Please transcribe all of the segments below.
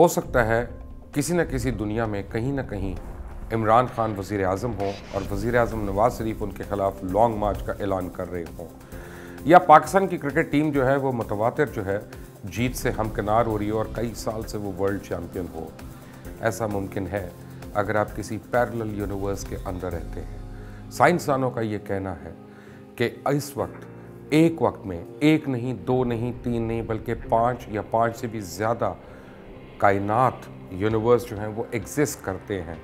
हो सकता है किसी न किसी दुनिया में कहीं ना कहीं इमरान खान वज़ीर आज़म हो और वज़ीर आज़म नवाज़ शरीफ उनके ख़िलाफ़ लॉन्ग मार्च का ऐलान कर रहे हों, या पाकिस्तान की क्रिकेट टीम जो है वो मुतवातिर जो है जीत से हमकिनार हो रही है और कई साल से वो वर्ल्ड चैम्पियन हो। ऐसा मुमकिन है अगर आप किसी पैरेलल यूनिवर्स के अंदर रहते हैं। साइंसदानों का ये कहना है कि इस वक्त एक वक्त में एक नहीं, दो नहीं, तीन नहीं, बल्कि 5 या 5 से भी ज़्यादा कायनात यूनिवर्स जो हैं वो एग्जिस्ट करते हैं।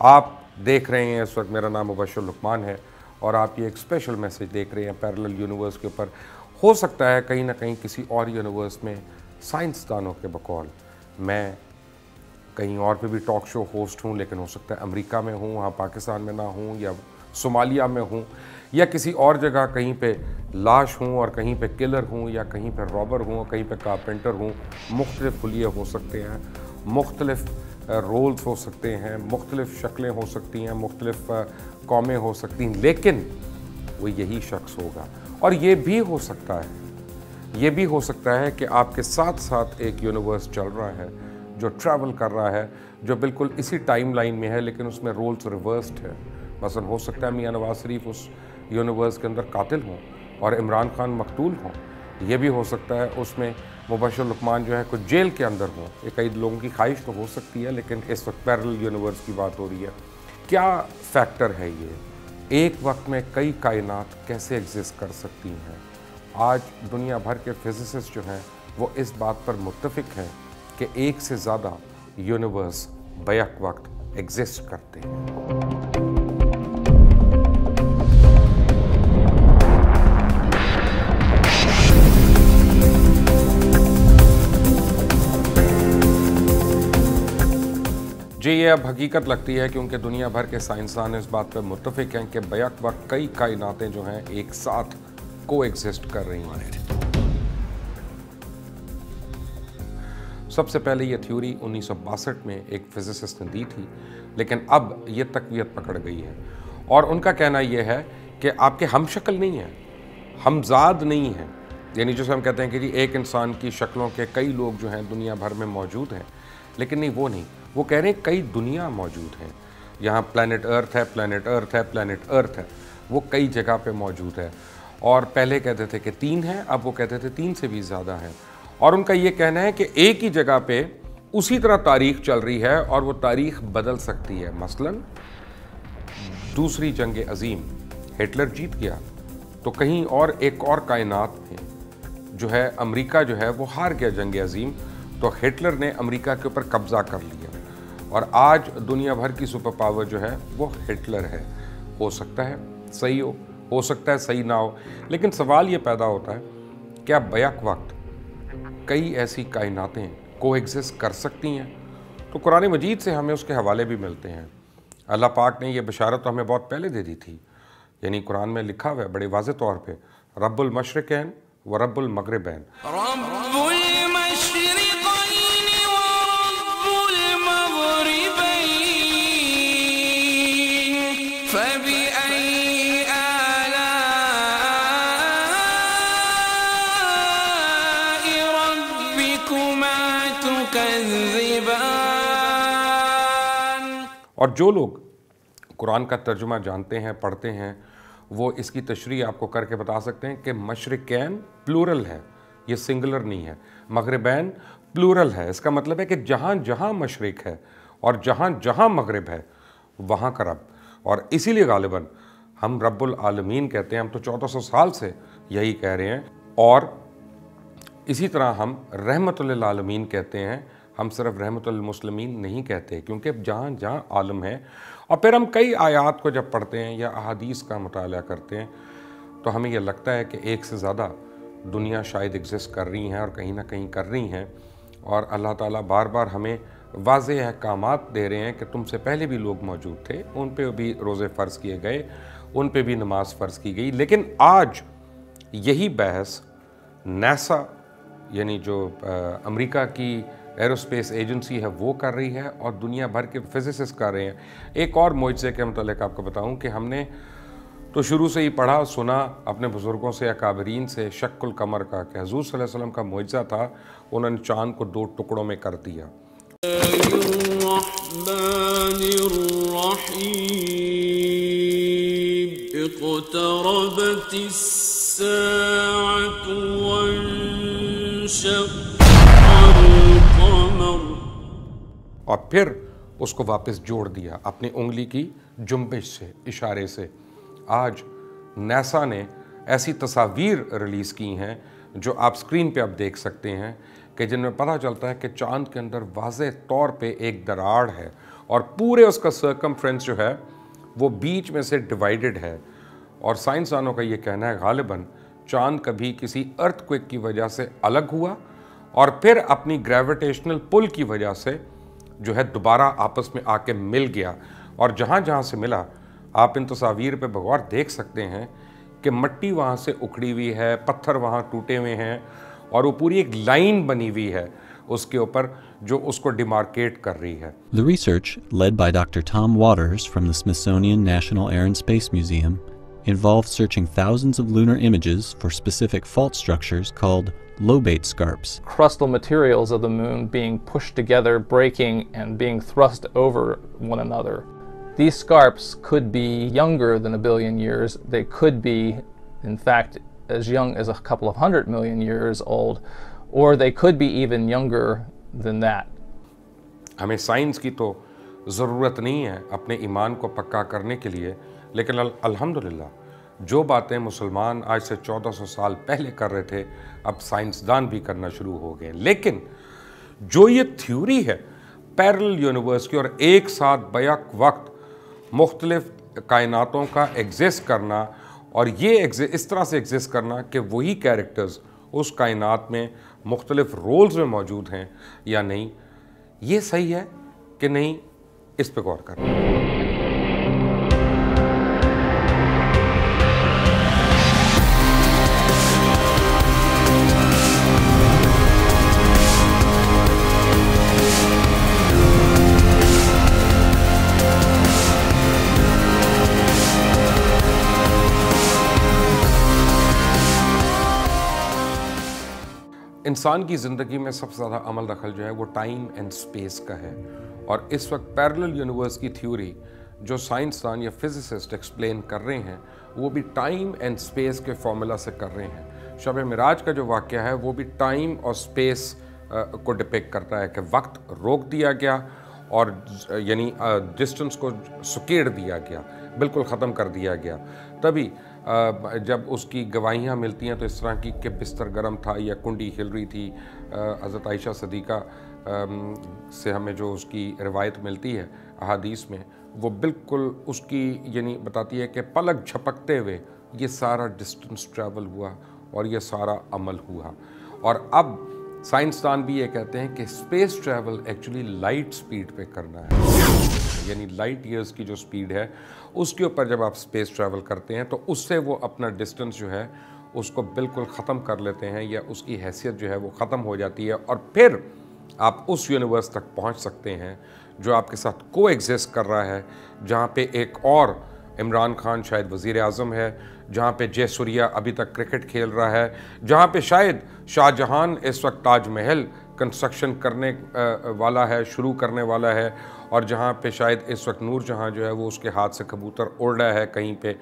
आप देख रहे हैं इस वक्त, मेरा नाम मुबशर लुकमान है और आप ये एक स्पेशल मैसेज देख रहे हैं पैरेलल यूनिवर्स के ऊपर। हो सकता है कहीं ना कहीं किसी और यूनिवर्स में साइंसदानों के बकौल मैं कहीं और पे भी टॉक शो होस्ट हूँ, लेकिन हो सकता है अमेरिका में हूँ, वहाँ पाकिस्तान में ना हूँ, या सोमालिया में हूँ, या किसी और जगह कहीं पे लाश हूँ और कहीं पे किलर हूँ, या कहीं पे रॉबर हूँ और कहीं पे कारपेंटर हूँ। मुख्तलिफ हुलिये हो सकते हैं, मुख्तलिफ रोल्स हो सकते हैं, मुख्तलिफ शक्लें हो सकती हैं, मुख्तलिफ कौमें हो सकती हैं, लेकिन वो यही शख्स होगा। और ये भी हो सकता है कि आपके साथ साथ एक यूनिवर्स चल रहा है जो ट्रैवल कर रहा है, जो बिल्कुल इसी टाइम लाइन में है, लेकिन उसमें रोल्स रिवर्स्ड है। मसलन हो सकता है मियां नवाज शरीफ उस यूनिवर्स के अंदर कातिल हों और इमरान खान मकतूल हों। ये भी हो सकता है उसमें मुबशर लुकमान जो है कुछ जेल के अंदर हों। ये कई लोगों की ख्वाहिश तो हो सकती है, लेकिन इस वक्त पैरेलल यूनिवर्स की बात हो रही है। क्या फैक्टर है ये? एक वक्त में कई कायनात कैसे एग्जिस्ट कर सकती हैं? आज दुनिया भर के फिजिसिस्ट जो हैं वो इस बात पर मुत्तफिक हैं कि एक से ज़्यादा यूनिवर्स बैक वक्त एग्जिस्ट करते हैं। जी, ये अब हकीकत लगती है क्योंकि दुनिया भर के साइंसदान इस बात पर मुत्तफिक हैं कि बैक वक्त कई कायनातें जो हैं एक साथ को एग्जिस्ट कर रही हैं। सबसे पहले ये थ्योरी 1962 में एक फिजिसिस्ट ने दी थी, लेकिन अब ये तकवीत पकड़ गई है और उनका कहना यह है कि आपके हमशक्ल नहीं हैं, हमजाद नहीं हैं। यानी जैसे हम कहते हैं कि जी एक इंसान की शक्लों के कई लोग जो हैं दुनिया भर में मौजूद हैं, लेकिन नहीं, वो नहीं। वो कह रहे हैं कई दुनिया मौजूद हैं। यहाँ प्लैनेट अर्थ है, प्लैनेट अर्थ है, प्लैनेट अर्थ है, वो कई जगह पे मौजूद है। और पहले कहते थे कि 3 हैं, अब वो कहते थे 3 से भी ज़्यादा हैं। और उनका ये कहना है कि एक ही जगह पे उसी तरह तारीख चल रही है और वो तारीख बदल सकती है। मसलन दूसरी जंग अज़ीम, हिटलर जीत गया, तो कहीं और एक और कायनात में जो है अमेरिका जो है वो हार गया जंग अज़ीम, तो हिटलर ने अमेरिका के ऊपर कब्ज़ा कर लिया और आज दुनिया भर की सुपर पावर जो है वो हिटलर है। हो सकता है सही हो सकता है सही ना हो, लेकिन सवाल ये पैदा होता है क्या बैक वक्त कई ऐसी कायनातें को एग्जिस्ट कर सकती हैं? तो कुरान मजीद से हमें उसके हवाले भी मिलते हैं। अल्लाह पाक ने ये बशारत तो हमें बहुत पहले दे दी थी। यानी कुरान में लिखा हुआ है बड़े वाज़े तौर पे, रब्बुल मशरिकैन व रब्बुल मगरिबैन। और जो लोग कुरान का तर्जुमा जानते हैं, पढ़ते हैं, वो इसकी तशरीह आपको करके बता सकते हैं कि मशरिकैन प्लूरल है, ये सिंगुलर नहीं है। मगरिबैन प्लूरल है। इसका मतलब है कि जहाँ जहाँ मशरिक है और जहाँ जहाँ मगरिब है वहाँ का रब। और इसीलिए गालिबन हम रब्बुल आलमीन कहते हैं। हम तो 1400 साल से यही कह रहे हैं। और इसी तरह हम रहमतुल आलमीन कहते हैं। हम सिर्फ रहमतुल मुस्लिमीन नहीं कहते, क्योंकि जहाँ जहाँ आलम है। और फिर हम कई आयात को जब पढ़ते हैं या अहादीस का मुताला करते हैं तो हमें यह लगता है कि एक से ज़्यादा दुनिया शायद एग्जिस्ट कर रही हैं और कहीं ना कहीं कर रही हैं। और अल्लाह ताला बार बार हमें वाज़ेह अहकामात दे रहे हैं कि तुमसे पहले भी लोग मौजूद थे, उन पे भी रोज़े फ़र्ज़ किए गए, उन पे भी नमाज फ़र्ज़ की गई। लेकिन आज यही बहस नासा यानी जो अमेरिका की एरोस्पेस एजेंसी है वो कर रही है और दुनिया भर के फिजिसिस्ट कर रहे हैं। एक और मुआवजे के मतलब आपको बताऊं कि हमने तो शुरू से ही पढ़ा सुना अपने बुज़ुर्गों से, अकाबरीन से, शक्कुल कमर का, कि हुज़ूर सल्लल्लाहु अलैहि वसल्लम का मुआवजा था, उन्होंने चाँद को 2 टुकड़ों में कर दिया। اقتربت الساعة وانشق القمر. اور پھر اس کو واپس جوڑ دیا اپنی انگلی کی جنبش سے، اشارے سے. آج ناسا نے ایسی تصاویر ریلیز کی ہیں جو آپ سکرین پہ اب دیکھ سکتے ہیں کہ جن میں پتہ چلتا ہے کہ چاند کے اندر واضح طور پہ ایک دراڑ ہے اور پورے اس کا سرکمفرنس جو ہے وہ بیچ میں سے ڈیوائیڈڈ ہے. اور سائنسدانوں کا یہ کہنا ہے غالباً چاند کبھی کسی ارتھ کوئک کی وجہ سے الگ ہوا اور پھر اپنی گریویٹیشنل پل کی وجہ سے جو ہے دوبارہ آپس میں آ کے مل گیا. اور جہاں جہاں سے ملا آپ ان تصاویر پہ بغور دیکھ سکتے ہیں کہ مٹی وہاں سے اکھڑی ہوئی ہے، پتھر وہاں ٹوٹے ہوئے ہیں اور وہ پوری ایک لائن بنی ہوئی ہے اس کے اوپر جو اس کو ڈیمارکیٹ کر رہی ہے. The research, led by Dr. Tom Waters from the Smithsonian National Air and Space Museum, involved searching thousands of lunar images for specific fault structures called lobate scarps. Crustal materials of the moon being pushed together, breaking, and being thrust over one another. These scarps could be younger than a billion years. They could be, in fact, as young as a couple of 100 million years old, or they could be even younger than that. ہمیں science کی تو ضرورت نہیں ہے اپنے ایمان کو پکا کرنے کے لیے، لیکن الحمدللہ جو باتیں مسلمان آج سے 1400 سال پہلے کر رہے تھے اب سائنسدان بھی کرنا شروع ہو گئے. لیکن جو یہ تھیوری ہے پیرلل یونیورس کی اور ایک ساتھ بیک وقت مختلف کائناتوں کا ایگزسٹ کرنا اور یہ اس طرح سے ایگزسٹ کرنا کہ وہی کیریکٹرز اس کائنات میں مختلف رولز میں موجود ہیں یا نہیں، یہ صحیح ہے کہ نہیں، اس پہ غور کرنا. انسان کی زندگی میں سب سے زیادہ عمل دخل جو ہے وہ ٹائم اینڈ سپیس کا ہے، اور اس وقت پیرلل یونیورس کی تھیوری جو سائنسدان یا فزسسٹ ایکسپلین کر رہے ہیں وہ بھی ٹائم اینڈ سپیس کے فارمولا سے کر رہے ہیں. شب معراج کا جو واقعہ ہے وہ بھی ٹائم اور سپیس کو ڈپیکٹ کرتا ہے کہ وقت روک دیا گیا اور یعنی ڈسٹنس کو سکیڑ دیا گیا، بالکل ختم کر دیا گیا. تبھی جب اس کی گواہیاں ملتی ہیں تو اس طرح کی کہ بستر گرم تھا یا کنڈی ہل رہی تھی. حضرت عائشہ صدیقہ سے ہمیں جو اس کی روایت ملتی ہے احادیث میں وہ بالکل اس کی یعنی بتاتی ہے کہ پلک جھپکتے ہوئے یہ سارا ڈسٹنس ٹریول ہوا اور یہ سارا عمل ہوا. اور اب سائنسدان بھی یہ کہتے ہیں کہ space travel actually light speed پہ کرنا ہے، یعنی لائٹ ایئرز کی جو سپیڈ ہے اس کے اوپر جب آپ اسپیس ٹریول کرتے ہیں تو اس سے وہ اپنا ڈسٹنس جو ہے اس کو بالکل ختم کر لیتے ہیں یا اس کی حیثیت جو ہے وہ ختم ہو جاتی ہے، اور پھر آپ اس یونیورس تک پہنچ سکتے ہیں جو آپ کے ساتھ کو ایگزسٹ کر رہا ہے، جہاں پہ ایک اور عمران خان شاید وزیر اعظم ہے، جہاں پہ جے سوریا ابھی تک کرکٹ کھیل رہا ہے، جہاں پہ شاید شاہ جہان اس وقت تاج محل کنسٹرکشن کرنے والا ہے، شروع کرنے والا ہے، اور جہاں پہ شاید اس وقت نور جہاں جو ہے وہ اس کے ہاتھ سے کبوتر اڑ رہا ہے کہیں پہ.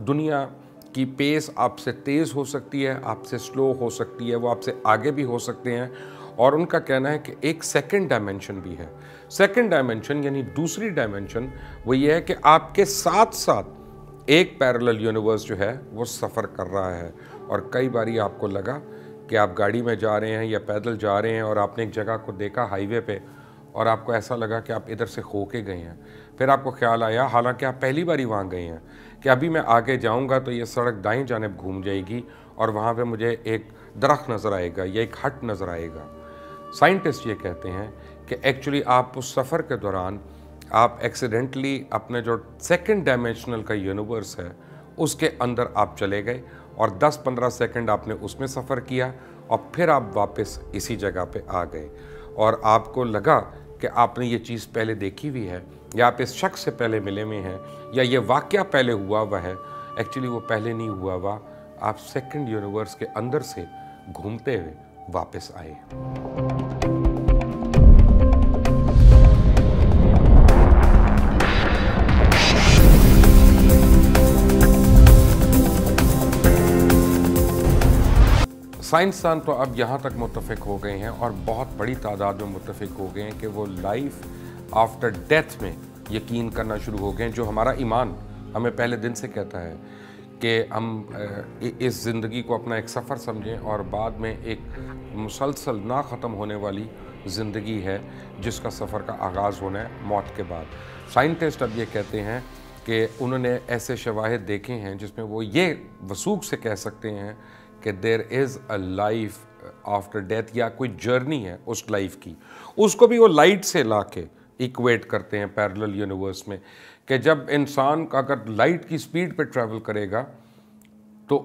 دنیا کی پیس آپ سے تیز ہو سکتی ہے، آپ سے سلو ہو سکتی ہے، وہ آپ سے آگے بھی ہو سکتے ہیں. اور ان کا کہنا ہے کہ ایک سیکنڈ ڈائمنشن بھی ہے. سیکنڈ ڈائمنشن یعنی دوسری ڈائمنشن وہ یہ ہے کہ آپ کے ساتھ ساتھ ایک پیرلل یونیورس جو ہے وہ سفر کر رہا ہے. اور کئی باری آپ کو لگا کہ آپ گاڑی میں جا رہے ہیں یا پیدل جا رہے ہیں اور آپ نے ایک جگہ کو دیکھا ہائی وے پہ اور آپ کو ایسا لگا کہ آپ ادھر سے ہو کے گئے ہیں. پھر آپ کو خیال آیا حالانکہ آپ پہلی باری وہاں گئے ہیں کہ ابھی میں آگے جاؤں گا تو یہ سڑک دائیں جانب گھوم جائے گی اور وہاں پہ مجھے ایک درخت نظر آئے گا یا ایک ہٹ نظر آئے گا. سائنٹسٹ یہ کہتے ہیں کہ ایکچولی آپ اس سفر کے دوران آپ ایکسیڈنٹلی اپنے جو سیکنڈ ڈائمنشنل کا یونیورس ہے اس کے اندر آپ چلے گئے اور 10-15 سیکنڈ آپ نے اس میں سفر کیا اور پھر آپ واپس اسی جگہ پہ آ گئے اور آپ کو لگا کہ آپ نے یہ چیز پہلے دیکھی ہوئی ہے یا آپ اس شخص سے پہلے ملے ہوئے ہیں یا یہ واقعہ پہلے ہوا ہوا ہے. ایکچولی وہ پہلے نہیں ہوا ہوا، آپ سیکنڈ یونیورس کے اندر سے گھومتے ہوئے واپس آئے. साइंसदान तो अब यहाँ तक मुत्तफ़िक हो गए हैं और बहुत बड़ी तादाद में मुत्तफ़िक हो गए हैं कि वो लाइफ आफ्टर डेथ में यकीन करना शुरू हो गए हैं, जो हमारा ईमान हमें पहले दिन से कहता है कि हम इस ज़िंदगी को अपना एक सफ़र समझें और बाद में एक मुसलसल ना ख़त्म होने वाली ज़िंदगी है जिसका सफ़र का आगाज़ होना है मौत के बाद। साइंटिस्ट अब ये कहते हैं कि उन्होंने ऐसे शवाहिद देखे हैं जिसमें वो ये वसूख से कह सकते हैं कि there is a life after death, या कोई जर्नी है उस लाइफ की। उसको भी वो लाइट से ला के इक्वेट करते हैं पैरेलल यूनिवर्स में, कि जब इंसान अगर लाइट की स्पीड पे ट्रैवल करेगा तो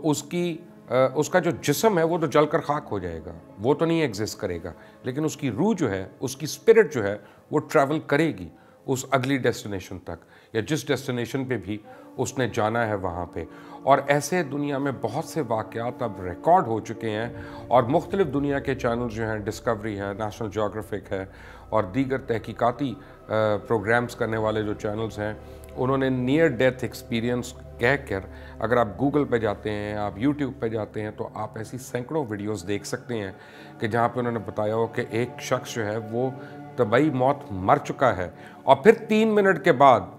उसका जो जिस्म है वो तो जलकर खाक हो जाएगा, वो तो नहीं एग्जिस्ट करेगा, लेकिन उसकी रूह जो है, उसकी स्पिरिट जो है, वो ट्रैवल करेगी उस अगली डेस्टिनेशन तक, या जिस डेस्टिनेशन पे भी उसने जाना है वहाँ पे। और ऐसे दुनिया में बहुत से वाक़यात अब रिकॉर्ड हो चुके हैं और मुख्तलिफ दुनिया के चैनल जो हैं, डिस्कवरी है, नेशनल जोग्राफिक है और दीगर तहकीकाती प्रोग्राम्स करने वाले जो चैनल्स हैं, उन्होंने नियर डेथ एक्सपीरियंस कहकर, अगर आप गूगल पे जाते हैं, आप यूट्यूब पे जाते हैं, तो आप ऐसी सैकड़ों वीडियोस देख सकते हैं कि जहाँ पे उन्होंने बताया हो कि एक शख्स जो है वो तबाही मौत मर चुका है और फिर 3 मिनट के बाद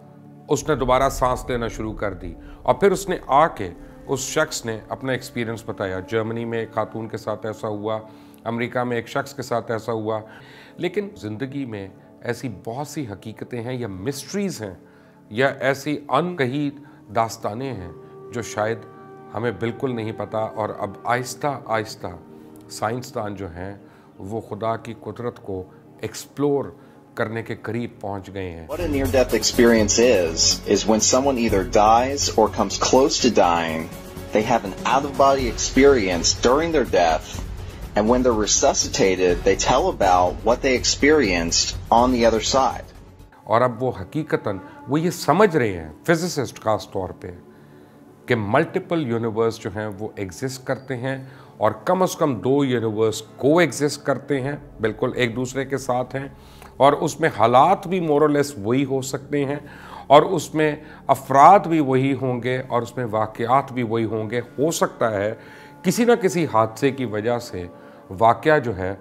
उसने दोबारा सांस लेना शुरू कर दी, और फिर उसने आके उस शख्स ने अपना एक्सपीरियंस बताया। जर्मनी में एक खातून के साथ ऐसा हुआ, अमेरिका में एक शख्स के साथ ऐसा हुआ। लेकिन ज़िंदगी में ऐसी बहुत सी हकीकतें हैं या मिस्ट्रीज़ हैं या ऐसी अनकही दास्तानें हैं जो शायद हमें बिल्कुल नहीं पता, और अब आहिस्ता आहिस्ता साइंसदान जो हैं वो खुदा की कुदरत को एक्सप्लोर करने के करीब पहुंच गए हैं। What a near-death experience is when someone either dies or comes close to dying. They have an out-of-body experience during their death, and when they're resuscitated, they tell about what they experienced on the other side. और अब वो हकीकतन वो ये समझ रहे हैं, physicist खास तौर पे, कि मल्टीपल यूनिवर्स जो हैं वो एग्जिस्ट करते हैं और कम से कम 2 यूनिवर्स को एग्जिस्ट करते हैं, बिल्कुल एक दूसरे के साथ हैं, और उसमें हालात भी मोरलेस वही हो सकते हैं, और उसमें अफराद भी वही होंगे, और उसमें वाक़यात भी वही होंगे। हो सकता है किसी न किसी हादसे की वजह से वाक़या जो है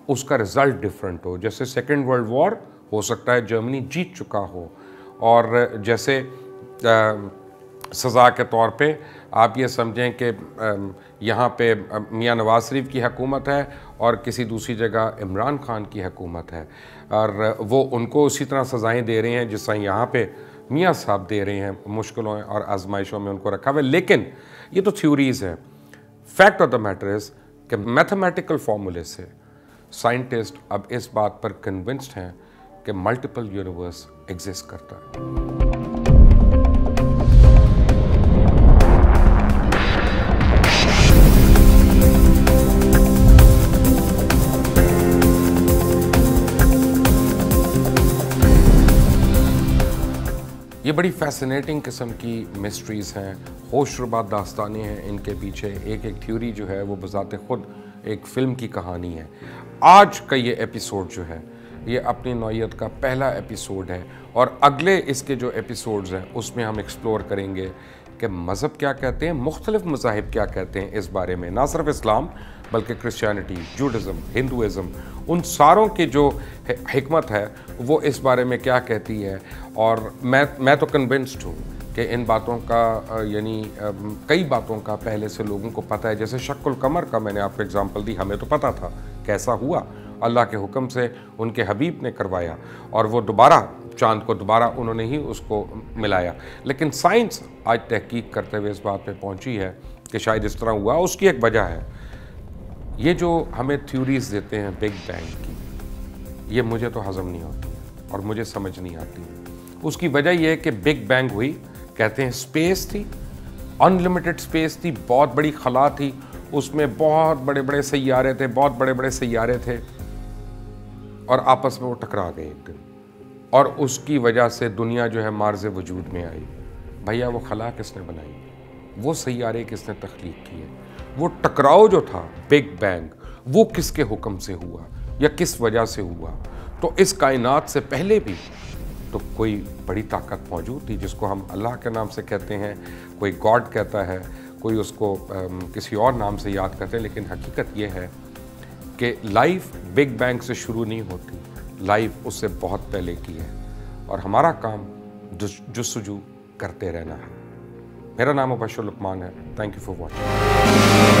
उसका रिज़ल्ट डिफरेंट हो। जैसे सेकेंड वर्ल्ड वॉर हो सकता है जर्मनी जीत चुका हो, और जैसे सज़ा के तौर पे आप ये समझें कि यहाँ पे मियाँ नवाज शरीफ की हुकूमत है और किसी दूसरी जगह इमरान खान की हुकूमत है, और वो उनको उसी तरह सज़ाएं दे रहे हैं जिस तरह यहाँ पे मियाँ साहब दे रहे हैं, मुश्किलों और आजमाइशों में उनको रखा हुआ है। लेकिन ये तो थ्योरीज़ हैं। Fact of the matter is कि मैथमेटिकल फार्मूले से साइंटिस्ट अब इस बात पर कन्विंस्ड हैं कि मल्टीपल यूनिवर्स एग्जिस्ट करता है। ये बड़ी फैसिनेटिंग किस्म की मिस्ट्रीज़ हैं, होशरुबा दास्तानें हैं इनके पीछे। एक एक थ्योरी जो है वो बज़ाते ख़ुद एक फ़िल्म की कहानी है। आज का ये एपिसोड जो है ये अपनी नौइयत का पहला एपिसोड है, और अगले इसके जो एपिसोड्स हैं उसमें हम एक्सप्लोर करेंगे कि मज़हब क्या कहते हैं, मुख्तलिफ मज़ाहिब क्या कहते हैं इस बारे में। ना सिर्फ इस्लाम बल्कि क्रिश्चियनिटी, जूडिज़म, हिंदुइज़म, उन सारों की जो हिकमत है वो इस बारे में क्या कहती है। और मैं तो कन्विंस्ड हूँ कि इन बातों का यानी कई बातों का पहले से लोगों को पता है। जैसे शक्ल कमर का मैंने आपको एग्जांपल दी, हमें तो पता था कैसा हुआ, अल्लाह के हुक्म से उनके हबीब ने करवाया, और वो दोबारा चांद को दोबारा उन्होंने ही उसको मिलाया। लेकिन साइंस आज तहकीक करते हुए इस बात पे पहुंची है कि शायद इस तरह हुआ। उसकी एक वजह है, ये जो हमें थ्योरीज देते हैं बिग बैंग की, ये मुझे तो हज़म नहीं होती और मुझे समझ नहीं आती। उसकी वजह यह है कि बिग बैंग हुई, कहते हैं स्पेस थी, अनलिमिटेड स्पेस थी, बहुत बड़ी खला थी, उसमें बहुत बड़े बड़े सैयारे थे, बहुत बड़े बड़े सैयारे थे, और आपस में वो टकरा गए एक दिन, और उसकी वजह से दुनिया जो है मार्ज़ वजूद में आई। भैया वो खला किसने बनाई, वो सैयारे किसने तख्लीक किए, वो टकराव जो था बिग बैंग वो किसके हुक्म से हुआ या किस वजह से हुआ। तो इस कायनात से पहले भी तो कोई बड़ी ताकत मौजूद थी जिसको हम अल्लाह के नाम से कहते हैं, कोई गॉड कहता है, کوئی اس کو کسی اور نام سے یاد کرتے ہیں، لیکن حقیقت یہ ہے کہ لائف بگ بینگ سے شروع نہیں ہوتی، لائف اس سے بہت پہلے کی ہے، اور ہمارا کام جستجو کرتے رہنا ہے۔ میرا نام مبشر لقمان ہے۔ Thank you for watching.